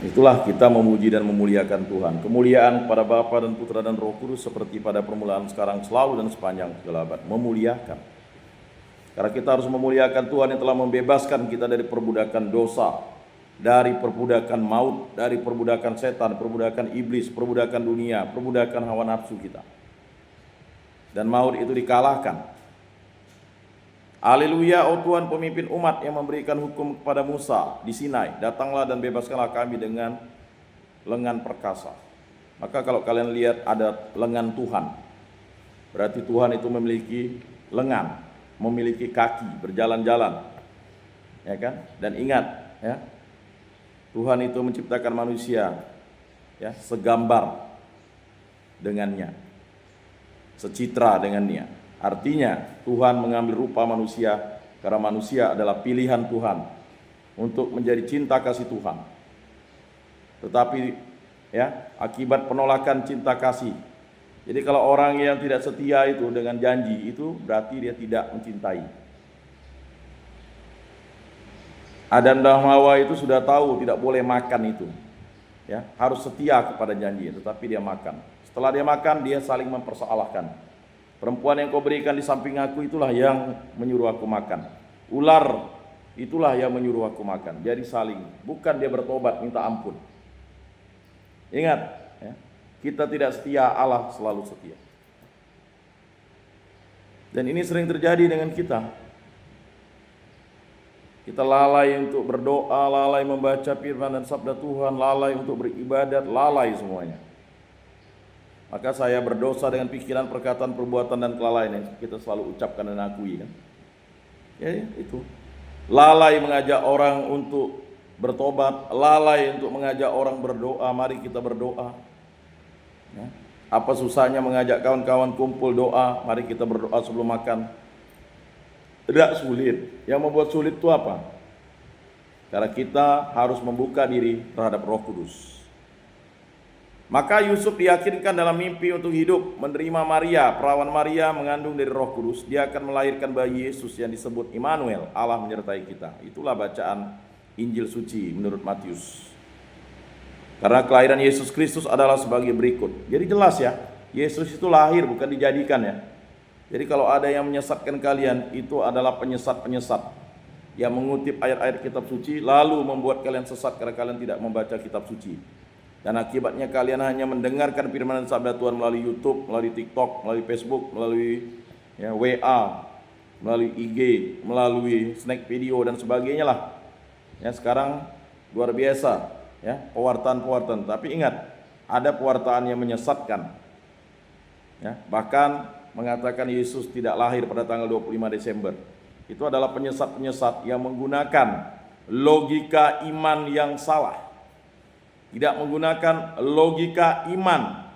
Itulah kita memuji dan memuliakan Tuhan. Kemuliaan kepada Bapa dan Putra dan Roh Kudus seperti pada permulaan, sekarang, selalu dan sepanjang segala abad. Memuliakan. Karena kita harus memuliakan Tuhan yang telah membebaskan kita dari perbudakan dosa, dari perbudakan maut, dari perbudakan setan, perbudakan iblis, perbudakan dunia, perbudakan hawa nafsu kita. Dan maut itu dikalahkan. Haleluya, oh Tuhan pemimpin umat yang memberikan hukum kepada Musa di Sinai, datanglah dan bebaskanlah kami dengan lengan perkasa. Maka kalau kalian lihat ada lengan Tuhan, berarti Tuhan itu memiliki lengan, memiliki kaki, berjalan-jalan, ya kan? Dan ingat, ya, Tuhan itu menciptakan manusia, ya, segambar dengannya, secitra dengannya. Artinya Tuhan mengambil rupa manusia karena manusia adalah pilihan Tuhan untuk menjadi cinta kasih Tuhan. Tetapi ya, akibat penolakan cinta kasih. Jadi kalau orang yang tidak setia itu dengan janji itu berarti dia tidak mencintai. Adam dan Hawa itu sudah tahu tidak boleh makan itu. Ya, harus setia kepada janji, tetapi dia makan. Setelah dia makan, dia saling mempersoalkan. Perempuan yang kau berikan di samping aku itulah yang menyuruh aku makan. Ular itulah yang menyuruh aku makan. Jadi saling, bukan dia bertobat minta ampun. Ingat, ya, kita tidak setia, Allah selalu setia. Dan ini sering terjadi dengan kita. Kita lalai untuk berdoa, lalai membaca firman dan sabda Tuhan, lalai untuk beribadat, lalai semuanya. Maka saya berdosa dengan pikiran, perkataan, perbuatan, dan kelalaian yang kita selalu ucapkan dan akui, kan? Ya, itu. Lalai mengajak orang untuk bertobat, lalai untuk mengajak orang berdoa. Mari kita berdoa. Ya. Apa susahnya mengajak kawan-kawan kumpul doa? Mari kita berdoa sebelum makan. Tidak sulit. Yang membuat sulit itu apa? Karena kita harus membuka diri terhadap Roh Kudus. Maka Yusuf diyakinkan dalam mimpi untuk hidup, menerima Maria, perawan Maria mengandung dari Roh Kudus. Dia akan melahirkan bayi Yesus yang disebut Immanuel, Allah menyertai kita. Itulah bacaan Injil suci menurut Matius. Karena kelahiran Yesus Kristus adalah sebagai berikut. Jadi jelas ya, Yesus itu lahir bukan dijadikan ya. Jadi kalau ada yang menyesatkan kalian, itu adalah penyesat-penyesat yang mengutip ayat-ayat kitab suci lalu membuat kalian sesat karena kalian tidak membaca kitab suci. Dan akibatnya kalian hanya mendengarkan firman dan sabda Tuhan melalui YouTube, melalui TikTok, melalui Facebook, melalui ya, WA, melalui IG, melalui snack video dan sebagainya lah. Ya, sekarang luar biasa ya pewartaan-pewartaan. Tapi ingat, ada pewartaan yang menyesatkan. Ya, bahkan mengatakan Yesus tidak lahir pada tanggal 25 Desember. Itu adalah penyesat-penyesat yang menggunakan logika iman yang salah. Tidak menggunakan logika iman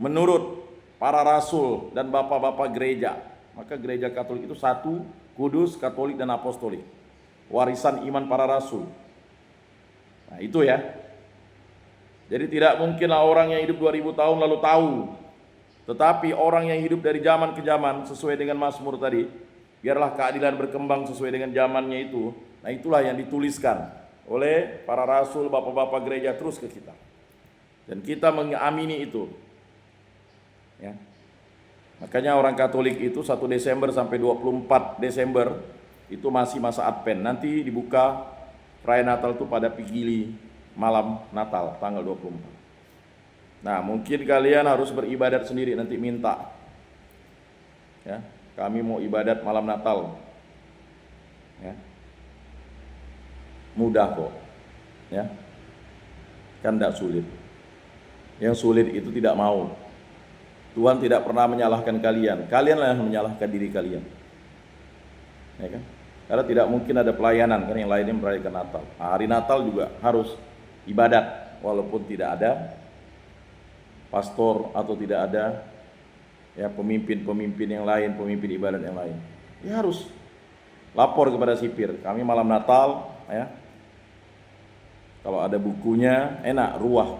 menurut para rasul dan bapak-bapak gereja. Maka gereja Katolik itu satu, kudus, katolik, dan apostolik. Warisan iman para rasul. Nah itu ya. Jadi tidak mungkinlah orang yang hidup 2000 tahun lalu tahu. Tetapi orang yang hidup dari zaman ke zaman sesuai dengan Mazmur tadi, biarlah keadilan berkembang sesuai dengan zamannya itu. Nah itulah yang dituliskan oleh para rasul, bapak-bapak gereja terus ke kita. Dan kita mengamini itu. Ya. Makanya orang Katolik itu 1 Desember sampai 24 Desember itu masih masa Advent. Nanti dibuka perayaan Natal itu pada Pigili malam Natal tanggal 24. Nah, mungkin kalian harus beribadat sendiri, nanti minta. Ya, kami mau ibadat malam Natal. Ya. Mudah kok, ya, kan tidak sulit. Yang sulit itu tidak mau. Tuhan tidak pernah menyalahkan kalian. Kalianlah yang menyalahkan diri kalian, ya kan? Karena tidak mungkin ada pelayanan kan yang lainnya merayakan Natal. Nah, hari Natal juga harus ibadat, walaupun tidak ada pastor atau tidak ada ya pemimpin-pemimpin yang lain, pemimpin ibadat yang lain. Ya harus lapor kepada sipir. Kami malam Natal, ya. Kalau ada bukunya enak, ruah.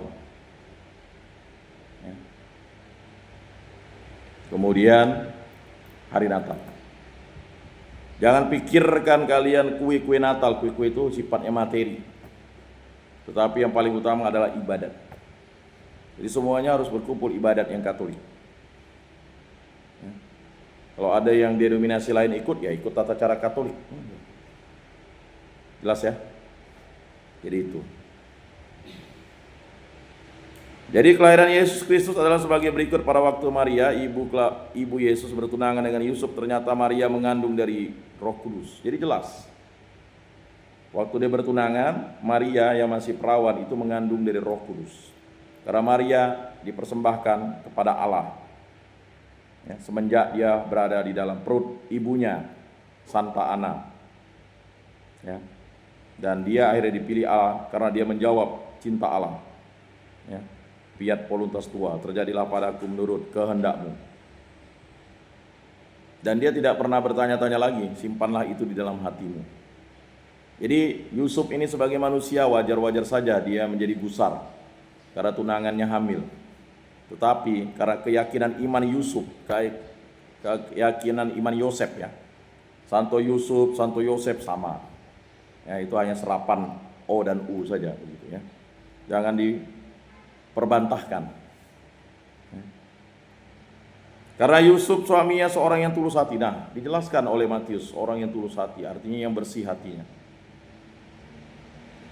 Ya. Kemudian hari Natal. Jangan pikirkan kalian kue-kue Natal, kue-kue itu sifatnya materi. Tetapi yang paling utama adalah ibadat. Jadi semuanya harus berkumpul ibadat yang Katolik. Ya. Kalau ada yang denominasi lain ikut, ya ikut tata cara Katolik. Jelas ya? Jadi itu. Jadi kelahiran Yesus Kristus adalah sebagai berikut. Pada waktu Maria, ibu Yesus bertunangan dengan Yusuf, ternyata Maria mengandung dari Roh Kudus. Jadi jelas. Waktu dia bertunangan, Maria yang masih perawan itu mengandung dari Roh Kudus. Karena Maria dipersembahkan kepada Allah. Ya, semenjak dia berada di dalam perut ibunya, Santa Ana. Ya. Dan dia akhirnya dipilih Allah karena dia menjawab cinta Allah. Ya. Fiat voluntas tua, terjadilah padaku menurut kehendakmu. Dan dia tidak pernah bertanya-tanya lagi, simpanlah itu di dalam hatimu. Jadi Yusuf ini sebagai manusia wajar-wajar saja dia menjadi gusar karena tunangannya hamil. Tetapi karena keyakinan iman Yusuf, keyakinan iman Yosef ya, Santo Yusuf, Santo Yosef sama. Ya, itu hanya serapan O dan U saja begitu ya. Jangan diperbantahkan. Karena Yusuf suaminya seorang yang tulus hati. Nah, dijelaskan oleh Matius, orang yang tulus hati, artinya yang bersih hatinya.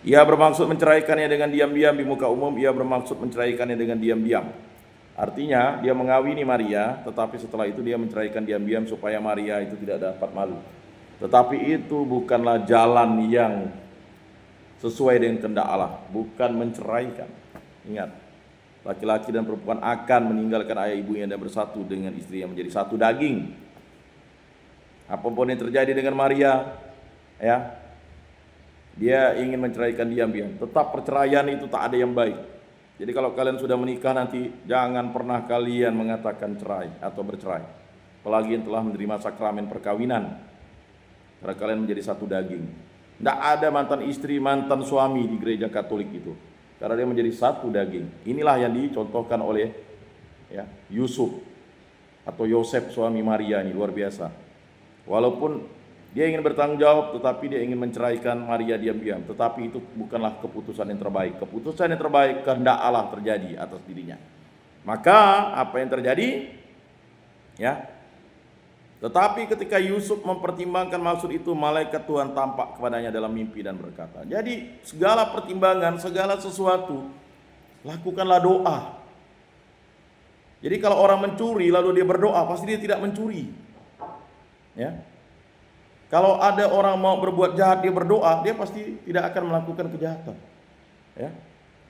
Ia bermaksud menceraikannya dengan diam-diam di muka umum, ia bermaksud menceraikannya dengan diam-diam. Artinya dia mengawini Maria, tetapi setelah itu dia menceraikan diam-diam supaya Maria itu tidak dapat malu. Tetapi itu bukanlah jalan yang sesuai dengan kehendak Allah, bukan menceraikan. Ingat, laki-laki dan perempuan akan meninggalkan ayah ibunya dan bersatu dengan istri yang menjadi satu daging. Apapun yang terjadi dengan Maria, ya, dia ingin menceraikan diam-diam. Tetap perceraian itu tak ada yang baik. Jadi kalau kalian sudah menikah nanti jangan pernah kalian mengatakan cerai atau bercerai. Apalagi yang telah menerima sakramen perkawinan. Karena kalian menjadi satu daging. Tidak ada mantan istri, mantan suami di gereja Katolik itu. Karena dia menjadi satu daging. Inilah yang dicontohkan oleh ya, Yusuf atau Yosef suami Maria ini, luar biasa. Walaupun dia ingin bertanggung jawab, tetapi dia ingin menceraikan Maria diam-diam. Tetapi itu bukanlah keputusan yang terbaik. Keputusan yang terbaik kehendak Allah terjadi atas dirinya. Maka apa yang terjadi? Ya. Tetapi ketika Yusuf mempertimbangkan maksud itu, malaikat Tuhan tampak kepadanya dalam mimpi dan berkata. Jadi segala pertimbangan, segala sesuatu, lakukanlah doa. Jadi kalau orang mencuri lalu dia berdoa, pasti dia tidak mencuri. Ya. Kalau ada orang mau berbuat jahat dia berdoa, dia pasti tidak akan melakukan kejahatan. Ya.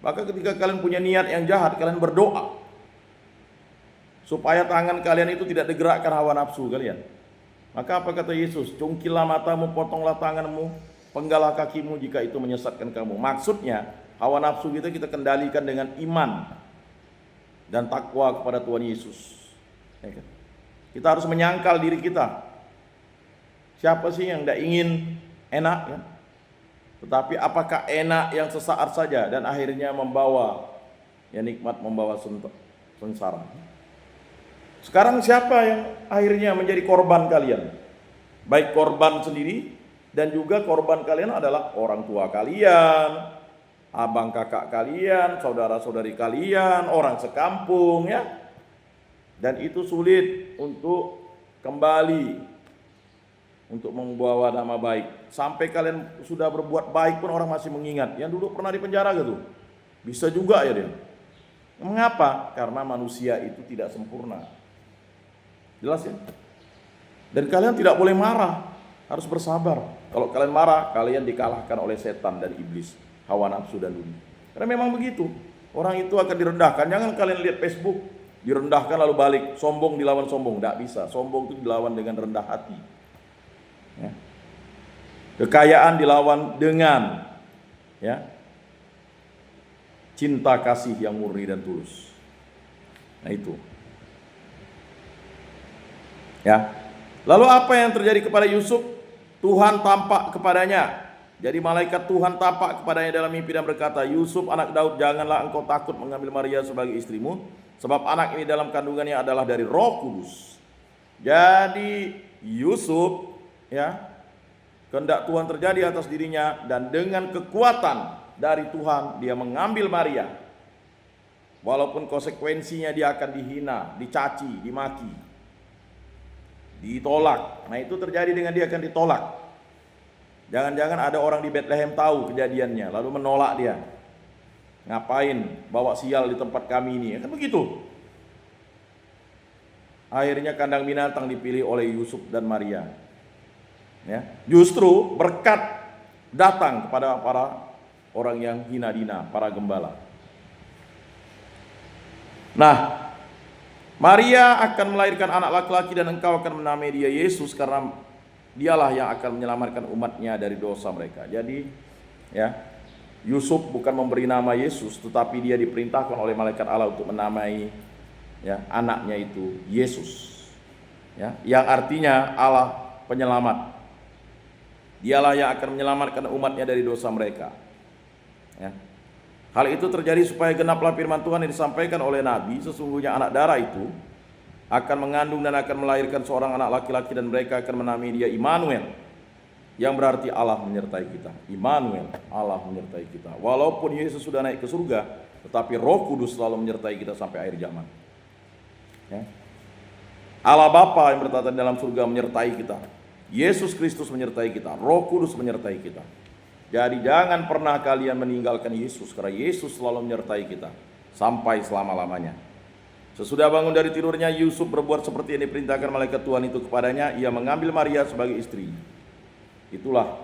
Maka ketika kalian punya niat yang jahat, kalian berdoa supaya tangan kalian itu tidak digerakkan hawa nafsu kalian. Maka apa kata Yesus? Cungkilah matamu, potonglah tanganmu, penggalah kakimu jika itu menyesatkan kamu. Maksudnya hawa nafsu kita kendalikan dengan iman dan takwa kepada Tuhan Yesus. Kita harus menyangkal diri kita. Siapa sih yang tidak ingin enak ya? Tetapi apakah enak yang sesaat saja dan akhirnya membawa ya nikmat, membawa sengsara? Sekarang siapa yang akhirnya menjadi korban kalian? Baik korban sendiri dan juga korban kalian adalah orang tua kalian, abang kakak kalian, saudara-saudari kalian, orang sekampung ya. Dan itu sulit untuk kembali untuk membawa nama baik. Sampai kalian sudah berbuat baik pun orang masih mengingat. Yang dulu pernah di penjara gitu. Bisa juga ya dia. Mengapa? Karena manusia itu tidak sempurna. Jelas ya? Dan kalian tidak boleh marah, harus bersabar. Kalau kalian marah, kalian dikalahkan oleh setan dan iblis, hawa nafsu dan dunia. Karena memang begitu, orang itu akan direndahkan. Jangan kalian lihat Facebook, direndahkan lalu balik, sombong dilawan sombong. Tidak bisa, sombong itu dilawan dengan rendah hati ya. Kekayaan dilawan dengan ya, cinta kasih yang murni dan tulus. Nah itu ya. Lalu apa yang terjadi kepada Yusuf? Tuhan tampak kepadanya. Jadi malaikat Tuhan tampak kepadanya dalam mimpi dan berkata, Yusuf anak Daud, janganlah engkau takut mengambil Maria sebagai istrimu, sebab anak ini dalam kandungannya adalah dari Roh Kudus. Jadi Yusuf ya, kehendak Tuhan terjadi atas dirinya dan dengan kekuatan dari Tuhan, dia mengambil Maria. Walaupun konsekuensinya dia akan dihina, dicaci, dimaki, ditolak. Nah itu terjadi dengan dia akan ditolak. Jangan-jangan ada orang di Bethlehem tahu kejadiannya, lalu menolak dia. Ngapain bawa sial di tempat kami ini? Kan begitu. Akhirnya kandang binatang dipilih oleh Yusuf dan Maria. Ya, justru berkat datang kepada para orang yang hina dina, para gembala. Nah, Maria akan melahirkan anak laki-laki dan engkau akan menamai dia Yesus karena dialah yang akan menyelamatkan umatnya dari dosa mereka. Jadi, ya, Yusuf bukan memberi nama Yesus, tetapi dia diperintahkan oleh malaikat Allah untuk menamai ya anaknya itu Yesus. Ya, yang artinya Allah penyelamat. Dialah yang akan menyelamatkan umatnya dari dosa mereka. Ya. Hal itu terjadi supaya genaplah firman Tuhan yang disampaikan oleh Nabi, sesungguhnya anak darah itu akan mengandung dan akan melahirkan seorang anak laki-laki dan mereka akan menamai dia Immanuel, yang berarti Allah menyertai kita. Immanuel, Allah menyertai kita. Walaupun Yesus sudah naik ke surga, tetapi Roh Kudus selalu menyertai kita sampai akhir zaman. Ya. Allah Bapa yang bertata dalam surga menyertai kita. Yesus Kristus menyertai kita. Roh Kudus menyertai kita. Jadi jangan pernah kalian meninggalkan Yesus, karena Yesus selalu menyertai kita sampai selama-lamanya. Sesudah bangun dari tidurnya, Yusuf berbuat seperti yang diperintahkan malaikat Tuhan itu kepadanya. Ia mengambil Maria sebagai istri. Itulah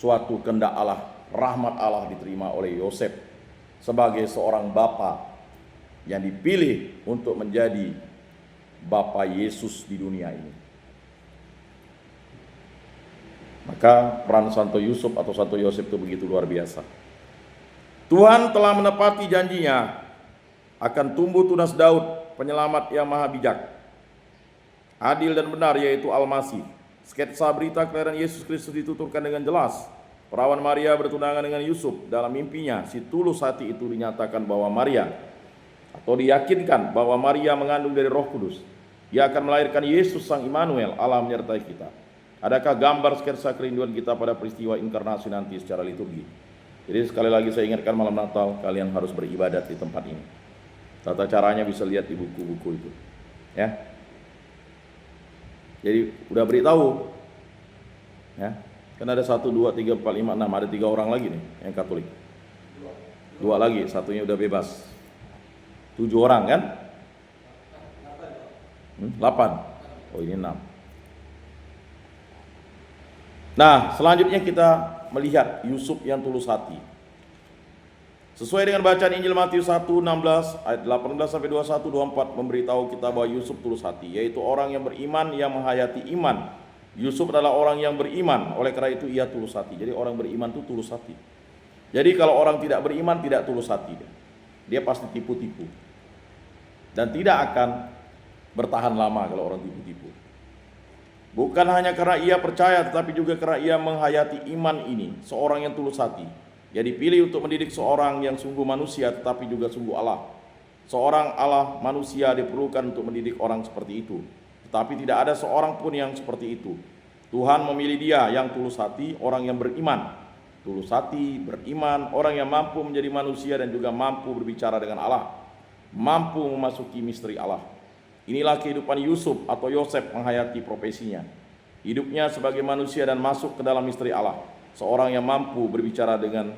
suatu kehendak Allah, rahmat Allah diterima oleh Yosef sebagai seorang bapa yang dipilih untuk menjadi bapa Yesus di dunia ini. Maka peran Santo Yusuf atau Santo Yosef itu begitu luar biasa. Tuhan telah menepati janjinya akan tumbuh tunas Daud, penyelamat yang maha bijak, adil dan benar, yaitu Al-Masih. Sketsa berita kelahiran Yesus Kristus dituturkan dengan jelas. Perawan Maria bertunangan dengan Yusuf. Dalam mimpinya, si tulus hati itu dinyatakan bahwa Maria, atau diyakinkan bahwa Maria mengandung dari Roh Kudus. Ia akan melahirkan Yesus Sang Immanuel, Allah menyertai kita. Adakah gambar sketsa kerinduan kita pada peristiwa inkarnasi nanti secara liturgi? Jadi sekali lagi saya ingatkan, malam Natal kalian harus beribadat di tempat ini. Tata caranya bisa lihat di buku-buku itu. Ya. Jadi udah beritahu. Ya. Kan ada 1, 2, 3, 4, 5, 6. Ada 3 orang lagi nih yang Katolik. 2 lagi, satunya udah bebas. 7 orang kan? 8. Oh ini 6. Nah, selanjutnya kita melihat Yusuf yang tulus hati. Sesuai dengan bacaan Injil Matius 1:16 ayat 18 sampai 21 24 memberitahu kita bahwa Yusuf tulus hati, yaitu orang yang beriman yang menghayati iman. Yusuf adalah orang yang beriman, oleh karena itu ia tulus hati. Jadi orang beriman itu tulus hati. Jadi kalau orang tidak beriman tidak tulus hati, dia pasti tipu-tipu. Dan tidak akan bertahan lama kalau orang tipu-tipu. Bukan hanya karena ia percaya, tetapi juga karena ia menghayati iman ini. Seorang yang tulus hati. Ia dipilih untuk mendidik seorang yang sungguh manusia, tetapi juga sungguh Allah. Seorang Allah manusia diperlukan untuk mendidik orang seperti itu. Tetapi tidak ada seorang pun yang seperti itu. Tuhan memilih dia yang tulus hati, orang yang beriman. Tulus hati, beriman, orang yang mampu menjadi manusia dan juga mampu berbicara dengan Allah. Mampu memasuki misteri Allah. Inilah kehidupan Yusuf atau Yosef menghayati profesinya. Hidupnya sebagai manusia dan masuk ke dalam misteri Allah. Seorang yang mampu berbicara dengan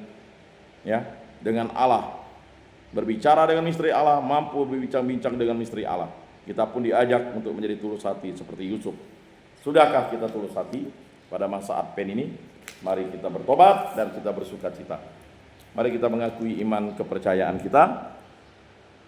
Allah. Berbicara dengan misteri Allah, mampu berbincang-bincang dengan misteri Allah. Kita pun diajak untuk menjadi tulus hati seperti Yusuf. Sudahkah kita tulus hati pada masa Advent ini? Mari kita bertobat dan kita bersukacita. Mari kita mengakui iman kepercayaan kita.